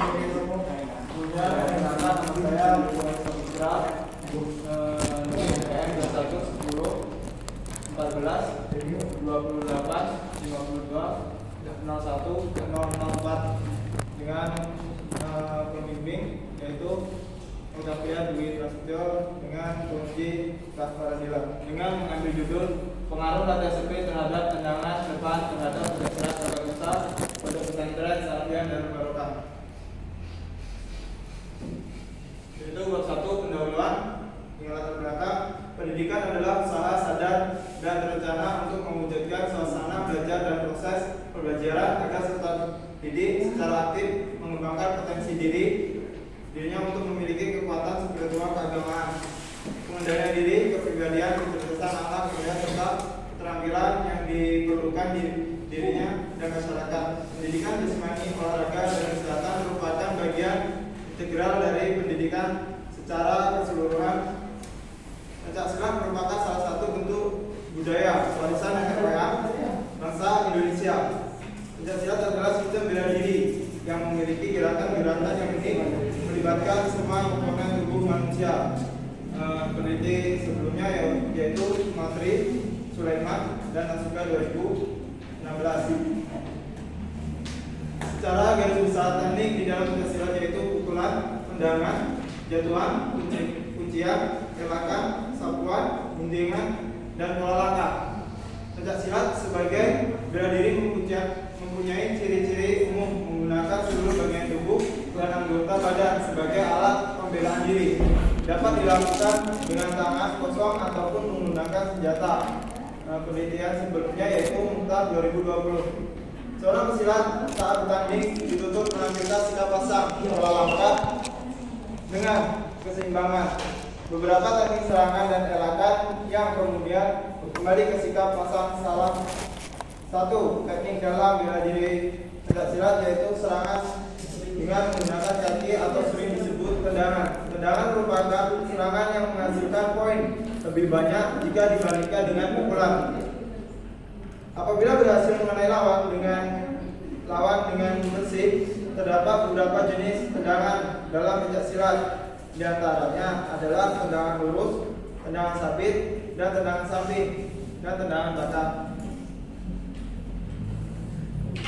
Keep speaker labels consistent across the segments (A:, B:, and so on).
A: punya nama saya Putra PM 21 10 14 28 52 01 004 dengan pembimbing yaitu Octavia Dwi Prasetyo dengan kunci Prasaradila dengan mengambil judul pengaruh latihan sepi terhadap tendangan depan terhadap pencaksilat organisasi pada pesantren Salafian dan Barokah. Itu bab 1 pendahuluan. Dengan latar belakang, pendidikan adalah usaha sadar dan terencana untuk mewujudkan suasana belajar dan proses pembelajaran agar serta didik secara aktif mengembangkan potensi dirinya untuk memiliki kekuatan spiritual keagamaan, pengendalian diri, kepribadian, kecerdasan akhlak, serta keterampilan yang diperlukan di dirinya dan masyarakat. Pendidikan jasmani, olahraga, dan kesehatan merupakan bagian integral dari pendidikan secara keseluruhan. Pencaksilat merupakan salah satu bentuk budaya warisan nenek moyang bangsa Indonesia. Pencaksilat adalah sistem bela diri yang memiliki gerakan-gerakan yang penting melibatkan semua komponen tubuh manusia. Peneliti sebelumnya yaitu Matri, Sulaiman, dan Asuka 2016. Secara garis besar teknik di dalam pencaksilat yaitu pukulan, tendangan, jatuhan, kuncian, telakan, sapuan, guntingan, dan pola langkah. Pencaksilat sebagai bela diri mempunyai ciri-ciri umum menggunakan seluruh bagian tubuh dan anggota badan sebagai alat pembelaan diri. Dapat dilakukan dengan tangan kosong ataupun menggunakan senjata. Penelitian sebelumnya yaitu Mukhtar 2020. Seorang pesilat saat bertanding dituntut menampilkan sikap pasang, pola langkah dengan keseimbangan. Beberapa teknik serangan dan elakan yang kemudian kembali ke sikap pasang salam. 1. Teknik dalam bela diri pencaksilat yaitu serangan dengan menggunakan kaki atau sering disebut tendangan. Tendangan merupakan serangan yang menghasilkan poin lebih banyak jika dibandingkan dengan pukulan. Apabila berhasil mengenai lawan dengan bersih, terdapat beberapa jenis tendangan dalam pencaksilat. Di antaranya adalah tendangan lurus, tendangan sabit, dan tendangan samping, dan tendangan batang.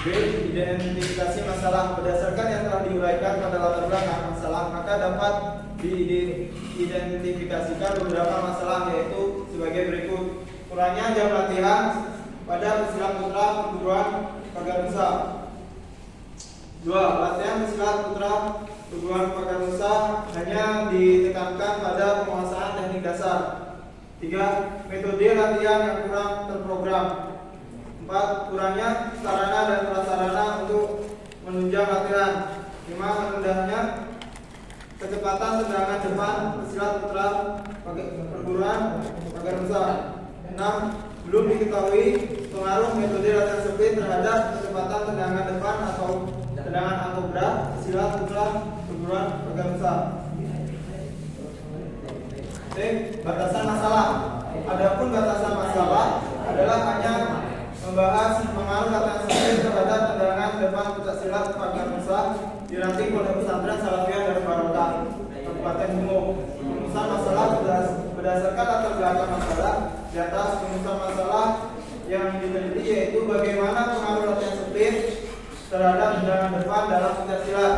A: B. Identifikasi masalah. Berdasarkan yang telah diuraikan pada latar belakang masalah, maka dapat diidentifikasikan beberapa masalah yaitu sebagai berikut. Kurangnya jam latihan pada pesilat putra perguruan Paganusa. 2. Latihan pesilat putra perguruan Paganusa hanya ditekankan pada penguasaan teknik dasar. 3. Metode latihan yang kurang terprogram. 4. Kurangnya sarana dan prasarana untuk menunjang latihan. 5. Rendahnya kecepatan tendangan depan pesilat putra perguruan Paganusa. 6. Belum diketahui pengaruh metode latihan speed terhadap kecepatan tendangan depan atau tendangan angkut berat pesilat putra perguruan Paganusa. C. Batasan masalah. Adapun batasan masalah adalah hanya membahas pengaruh latihan speed terhadap tendangan depan pencaksilat Paganusa di ranting Pondok Pesantren Salafian dan Barokah, Kabupaten Bungo. Rumusan masalah berdasarkan latar belakang masalah. Di atas rumusan masalah yang diteliti yaitu bagaimana pengaruh latihan speed terhadap tendangan depan dalam pencaksilat.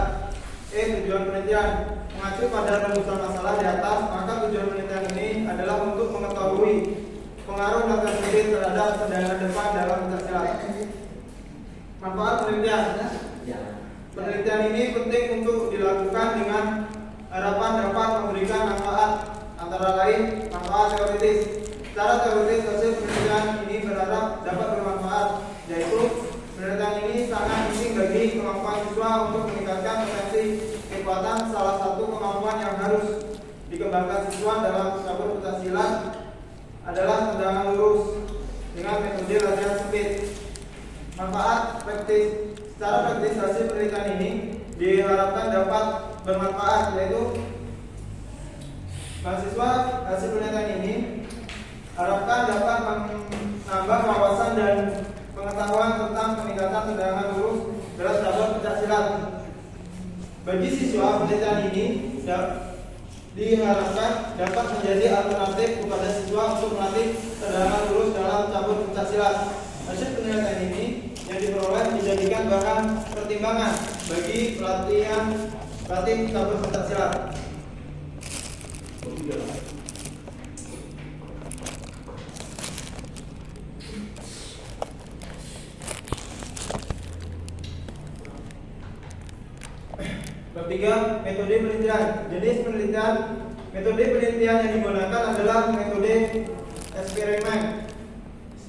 A: Tujuan penelitian. Mengacu pada rumusan masalah di atas, maka tujuan penelitian ini adalah untuk mengetahui pengaruh latihan speed terhadap tendangan depan dalam pencaksilat. Manfaat penelitian. Penelitian ini penting untuk dilakukan dengan harapan dapat memberikan manfaat, antara lain manfaat teoritis. Secara teoritis hasil penelitian ini berharap dapat bermanfaat, yaitu penelitian ini sangat penting bagi kemampuan siswa untuk meningkatkan potensi kekuatan. Salah satu kemampuan yang harus dikembangkan siswa dalam cabur pencaksilat adalah tendangan lurus dengan metode latihan speed. Manfaat praktis. Secara praktis hasil penelitian ini diharapkan dapat bermanfaat, yaitu mahasiswa hasil penelitian ini harapkan dapat menambah wawasan dan pengetahuan tentang peningkatan tendangan lurus dalam cabur pencaksilat. Bagi siswa, penelitian ini diharapkan dapat menjadi alternatif kepada siswa untuk melatih tendangan lurus dalam cabur pencaksilat. Hasil penelitian ini yang diperoleh dijadikan bahan pertimbangan bagi pelatih cabur pencaksilat. Bab 3, metode penelitian. Jenis penelitian. Metode penelitian yang digunakan adalah metode eksperimen.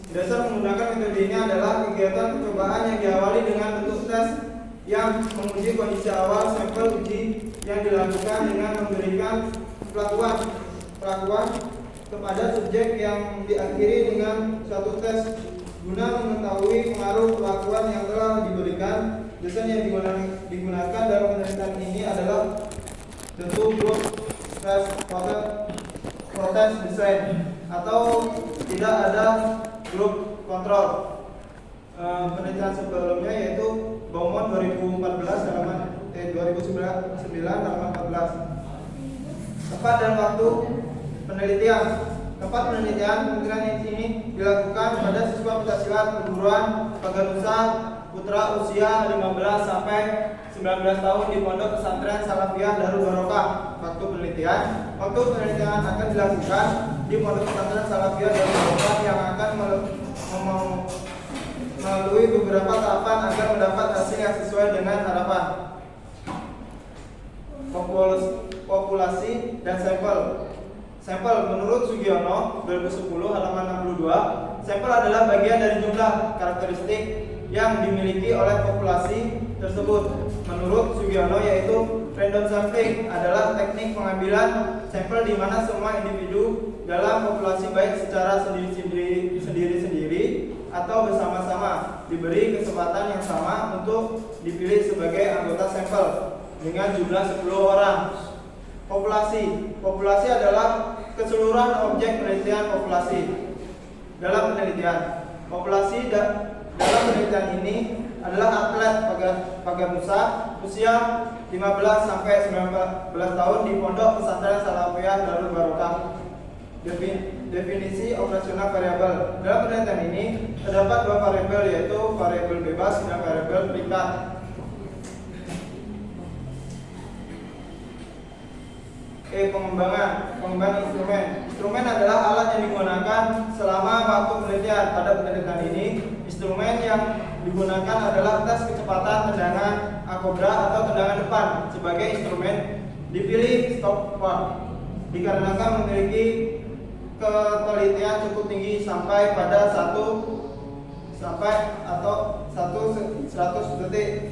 A: Dasar menggunakan metode ini adalah kegiatan percobaan yang diawali dengan bentuk tes yang menguji kondisi awal sampel uji yang dilakukan dengan memberikan perlakuan kepada subjek yang diakhiri dengan suatu tes guna mengetahui pengaruh perlakuan yang telah diberikan. Desain yang digunakan dalam penelitian ini adalah tentu group test proses desain atau tidak ada grup kontrol. Penelitian sebelumnya yaitu Beaumont 2014 halaman 2009 halaman 14. Tempat dan waktu penelitian. Tempat penelitian ini dilakukan pada siswa pencaksilat perguruan Paganusa Putra usia 15 sampai 19 tahun di Pondok Pesantren Salafiyah Darul Barokah. Waktu penelitian akan dilakukan di Pondok Pesantren Salafiyah Darul Barokah yang akan melalui beberapa tahapan agar mendapat hasil yang sesuai dengan harapan. Populasi dan sampel. Sampel menurut Sugiono 2010 halaman 62, sampel adalah bagian dari jumlah karakteristik yang dimiliki oleh populasi tersebut. Menurut Sugiono yaitu random sampling adalah teknik pengambilan sampel di mana semua individu dalam populasi baik secara sendiri-sendiri atau bersama-sama diberi kesempatan yang sama untuk dipilih sebagai anggota sampel dengan jumlah 10 orang. Populasi adalah keseluruhan objek penelitian populasi. Dalam penelitian populasi dalam penelitian ini adalah atlet Paganusa usia 15 sampai 19 tahun di Pondok Pesantren Salafiyah Darul Barokah. Definisi operasional variabel. Dalam penelitian ini terdapat dua variabel yaitu variabel bebas dan variabel terikat. Pengembangan instrumen. Instrumen adalah alat yang digunakan selama waktu penelitian. Pada penelitian ini, instrumen yang digunakan adalah tes kecepatan tendangan akobra atau tendangan depan sebagai instrumen. Dipilih stopwatch dikarenakan memiliki ketelitian cukup tinggi sampai pada 100 detik.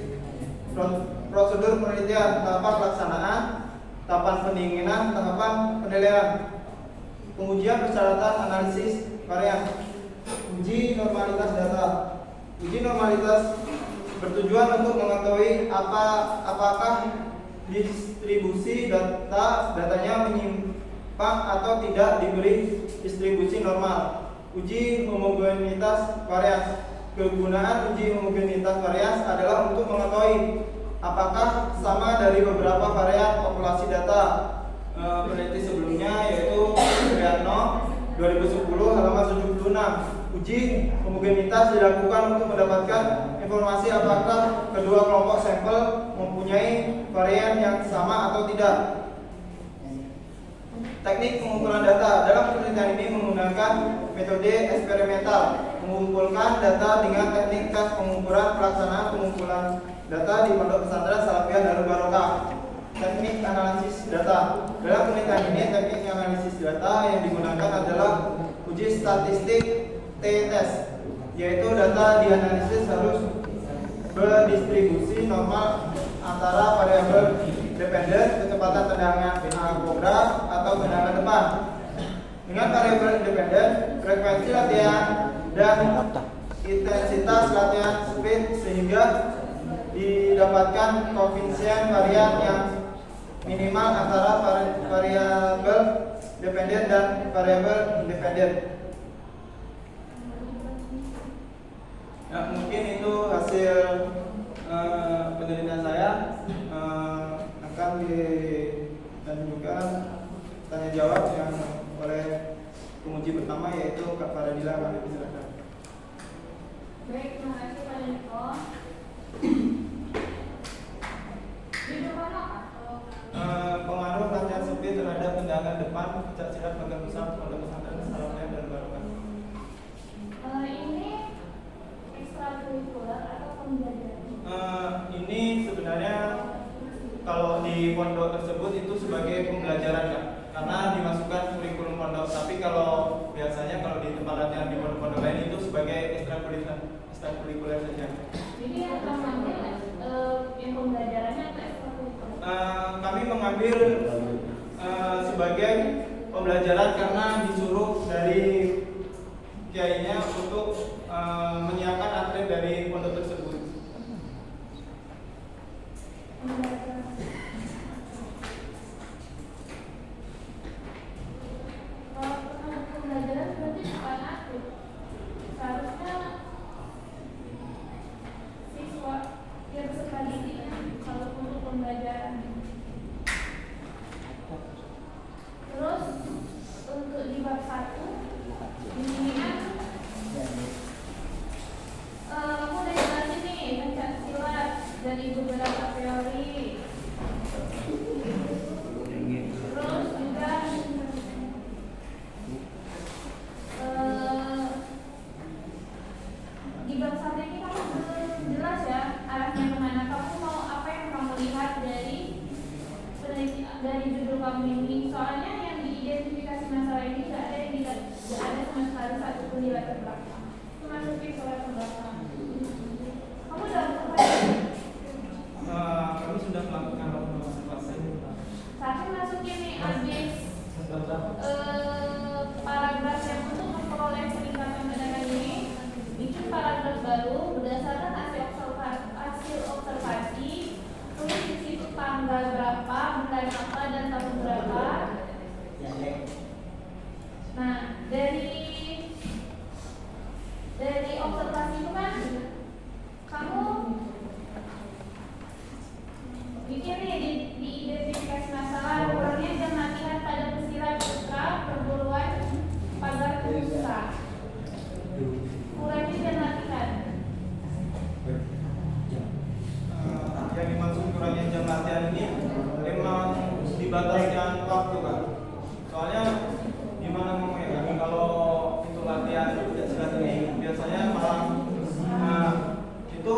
A: Prosedur penelitian, tahapan pelaksanaan, tahapan pendinginan, tahapan penilaian, pengujian persyaratan analisis varian, uji normalitas data. Uji normalitas bertujuan untuk mengetahui apakah distribusi datanya menyimpang atau tidak diberi distribusi normal. Uji homogenitas varians. Kegunaan uji homogenitas varians adalah untuk mengetahui apakah sama dari beberapa varian populasi data. Peneliti sebelumnya yaitu Triano 2010 halaman 76. Uji homogenitas dilakukan untuk mendapatkan informasi apakah kedua kelompok sampel mempunyai varian yang sama atau tidak. Teknik pengumpulan data. Dalam penelitian ini menggunakan metode eksperimental, mengumpulkan data dengan teknik tes pengumpulan pelaksanaan pengumpulan data di Pondok Pesantren Salafiyah Darul Barokah. Teknik analisis data. Dalam penelitian ini teknik analisis data yang digunakan adalah uji statistik t-test, yaitu data dianalisis harus berdistribusi normal antara variabel dependen, kecepatan tendangan akobra atau tendangan depan, dengan variabel independen, frekuensi latihan dan intensitas latihan sprint, sehingga didapatkan koefisien varian yang minimal antara variabel dependen dan variabel independen. Nah, mungkin itu hasil penelitian saya. dilanjutkan tanya jawab yang oleh penguji pertama yaitu Kak Faradila. Kami silakan.
B: Baik, terima kasih Pak Niko. Judul apa?
A: Pengaruh latihan sempit terhadap tendangan depan pencak silat pegang besar pada pesantren Salamnya dan Barokah.
B: Ini ekstrakurikuler atau pembelajaran?
A: Ini sebenarnya kalau di pondok tersebut itu sebagai pembelajaran Kak, karena dimasukkan kurikulum pondok. Tapi kalau biasanya kalau di tempat latihan di pondok-pondok lain itu sebagai ekstrakurikuler saja.
B: Jadi yang kamu ambil yang pembelajarannya atau ekstrakurikuler?
A: Kami mengambil sebagai pembelajaran karena disuruh dari kiainya untuk menyiapkan atlet dari pondok tersebut.
B: Kalau pembelajaran berarti bukan atlet. Seharusnya siswa yang peserta didik kalau untuk pembelajaran. Terus untuk di bab 1 ini kan aku udah jelasin nih pencak silat dari beberapa teori. Terus juga di bab 1 ini kamu belum jelas ya arahnya kemana. Kamu mau apa yang kamu lihat dari judul kamu ini? Soalnya yang diidentifikasi masalah ini tidak ada sama sekali satu pun di latar belakang. Itu masukin ke latar belakang. Kamu udah apa ya?
A: Kami sudah melakukan observasi.
B: Saya masukin nih habis paragraf yang untuk memperoleh peningkatan pendanaan ini bikin paragraf baru berdasarkan hasil observasi. Tulis di situ tanggal berapa, bulan apa, dan tahun berapa. Nah, dari observasi itu kan kamu bikin nih di identifikasi masalah kurangnya jam latihan pada pesilat putra perguruan pagar putra. Kurangnya jam latihan.
A: Yang dimaksud kurangnya jam latihan ini memang dibataskan waktu Kak. Soalnya gimana ngomongnya Kak? Kalau itu latihan pencak silat ini biasanya malam itu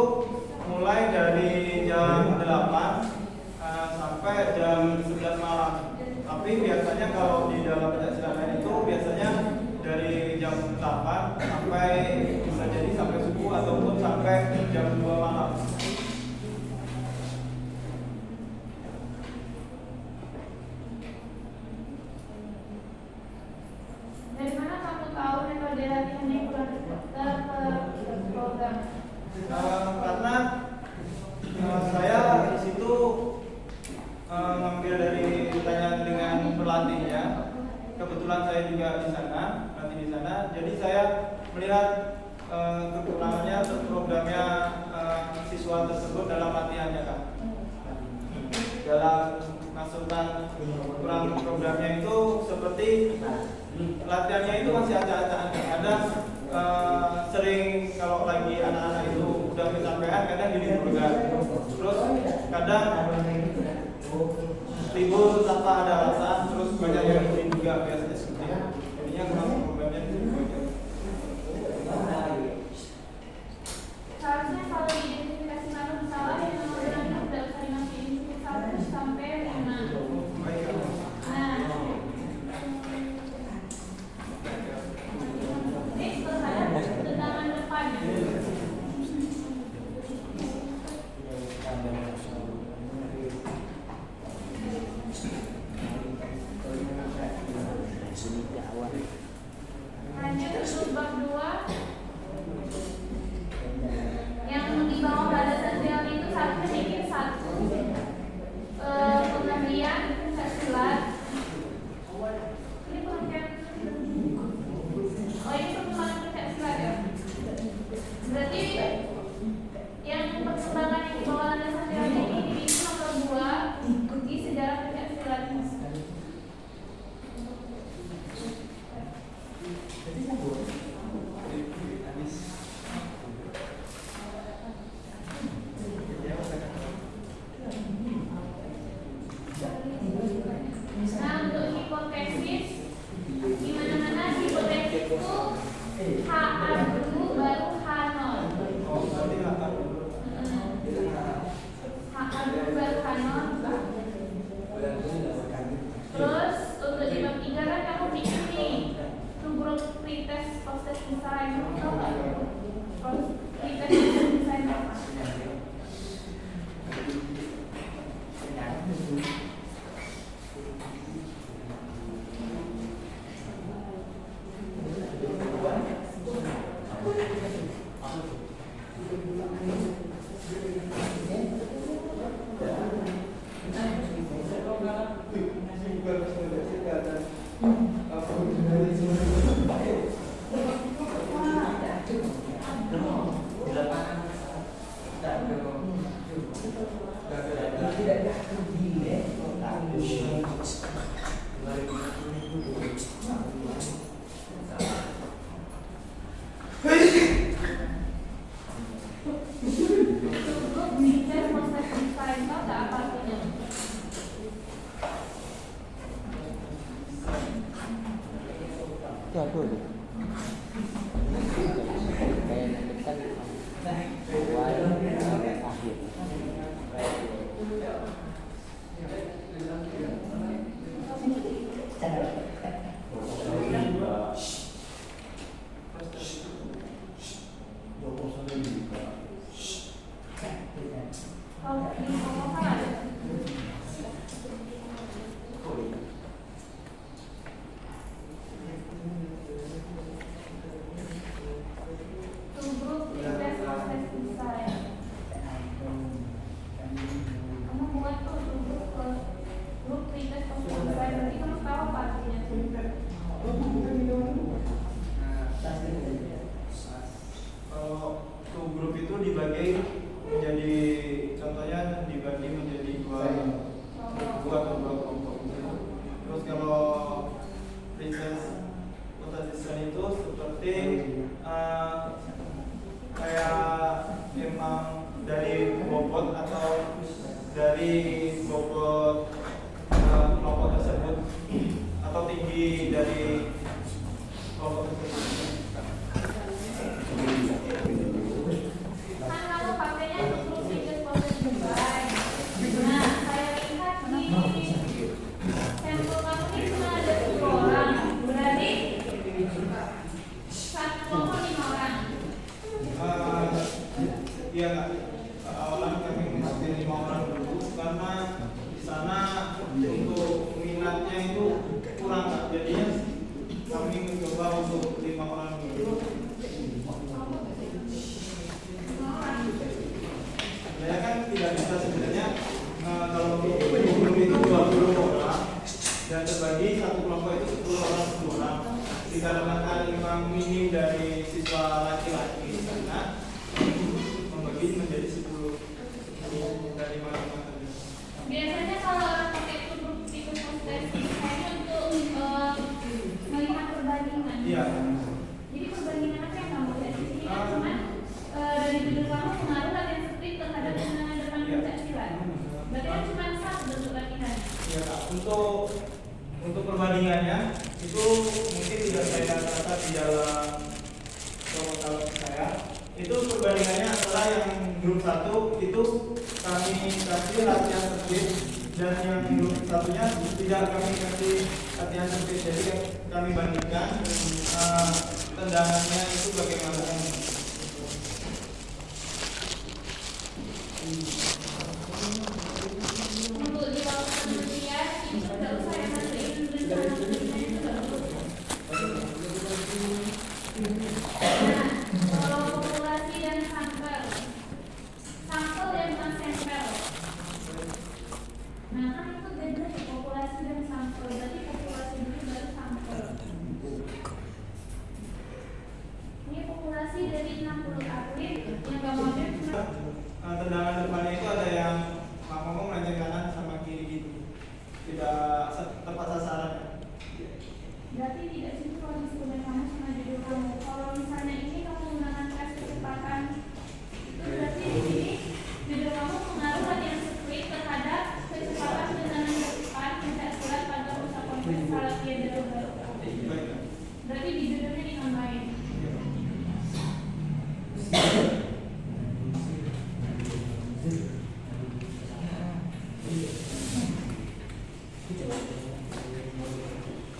A: mulai dari jam 8 sampai jam 11 malam. Tapi biasanya kalau di dalam pencak silat itu biasanya dari jam 8 sampai bisa jadi sampai subuh ataupun sampai jam 2 malam.
B: Dari mana kamu tahu metode latihan yang kurang terprogram?
A: Karena saya di situ ngambil dari tanya dengan pelatihnya. Kebetulan saya juga di sana, nanti di sana. Jadi saya melihat kekurangannya terprogramnya siswa tersebut dalam latihannya Kak. Dalam masukkan kurang programnya itu seperti latihannya itu masih acak-acakan. Kadang sering kalau lagi anak-anak itu udah kecapean kadang diliburkan. Terus kadang libur tanpa ada alasan, terus banyak yang libur juga biasanya seperti itu. Jadinya kurang programnya itu juga.
B: Seharusnya kalau identifikasi masalah yang nomornya tidak usah dimasukin 1 sampai 5. Nah, ini terhadap tendangan depan.
A: Untuk perbandingannya itu mungkin tidak saya catat di dalam proposal saya. Itu perbandingannya adalah yang grup 1 itu kami kasih latihan sirkuit, dan yang grup satunya tidak kami kasih latihan sirkuit. Jadi kami bandingkan tendangannya itu bagaimana.
B: Untuk di waktu penelitian itu tidak usah ya nanti rencana penelitian itu tidak perlu. Nah, kalau populasi dan sampel dan sampel. Nah kan itu beda tuh, populasi dan sampel. Berarti populasi dulu baru sampel. Ini populasi dari 60 atlet yang gambarnya cuma
A: tendangan depannya itu ada yang ngomong melenceng kanan sama kiri gitu, tidak tepat sasaran.
B: berarti tidak sinkron sebenarnya sama judul kamu. Kalau misalnya ini kamu menggunakan tes kecepatan, itu berarti di sini judul kamu pengaruh latihan sirkuit terhadap kecepatan tendangan ke depan pencak silat pada pusat konvensional latihan jalur baru. Berarti di judulnya ditambahin.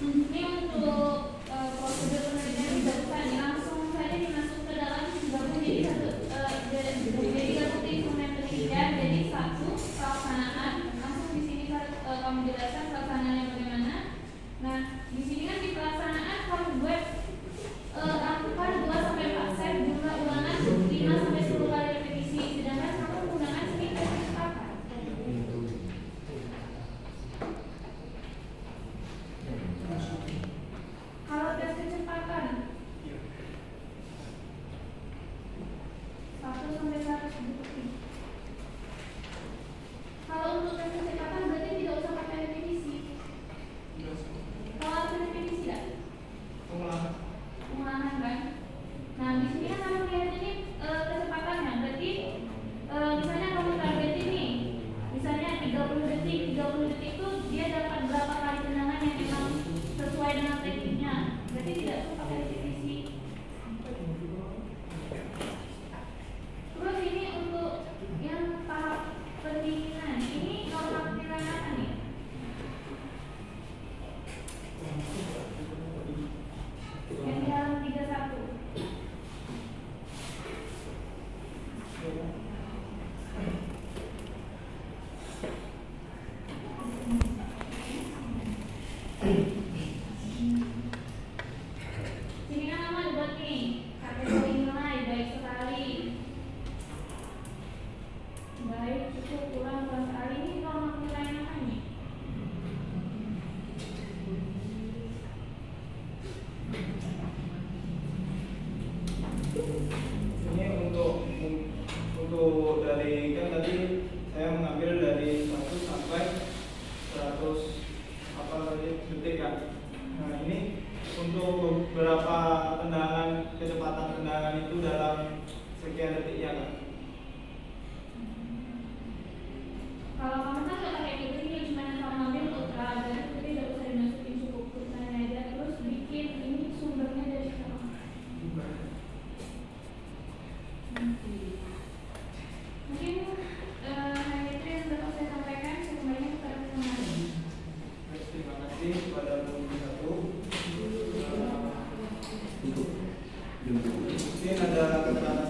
B: Ini untuk prosedur penelitian tidak usah langsung saja dimasuk ke dalam, gabung jadi satu, jadi satu instrumen penelitian, jadi satu pelaksanaan langsung di sini menjelaskan pelaksanaannya bagaimana. Nah, di sini kan di pelaksanaan kamu buat lakukan 2 sampai 4 set jumlah ulangan 5 sampai 10 kali repetisi, sedangkan kamu menggunakan sini tes kecepatan. Kalau tes kecepatan 1 sampai 100 detik. Kalau untuk tes kecepatan berarti tidak usah pakai repetisi. Kalau ada repetisi tidak? Pengulangan kan? Nah di sini kan kamu lihat ini kecepatannya, berarti misalnya kamu target ini, misalnya 30 detik itu dia dapat berapa kali tendangan yang memang sesuai dengan tekniknya, berarti tidak perlu pakai repetisi. Terus ini untuk yang tahap pendinginan, ini norma penilaian apa nih? Yang di dalam 31. Sini kan nama buat nih kategori nilai baik sekali, baik cukup, kurang sekali. Ini norma penilaian apa nih?
A: Ini untuk dari kan tadi saya mengambil dari 1 sampai 100 apa tadi detik kan. Nah ini untuk beberapa tendangan, kecepatan tendangan itu dalam sekian detik ya kan.
B: Kalau kamu kan nggak pakai gitu, ini cuma yang kamu ambil ultra dan itu tidak usah dimasukin cukup pulsanya aja, terus bikin ini sumbernya dari sekarang. Mungkin hanya itu yang dapat saya sampaikan. Saya kembalikan kepada teman-teman.
A: Terima kasih kepada Bu Satu. Mungkin ada kata-kata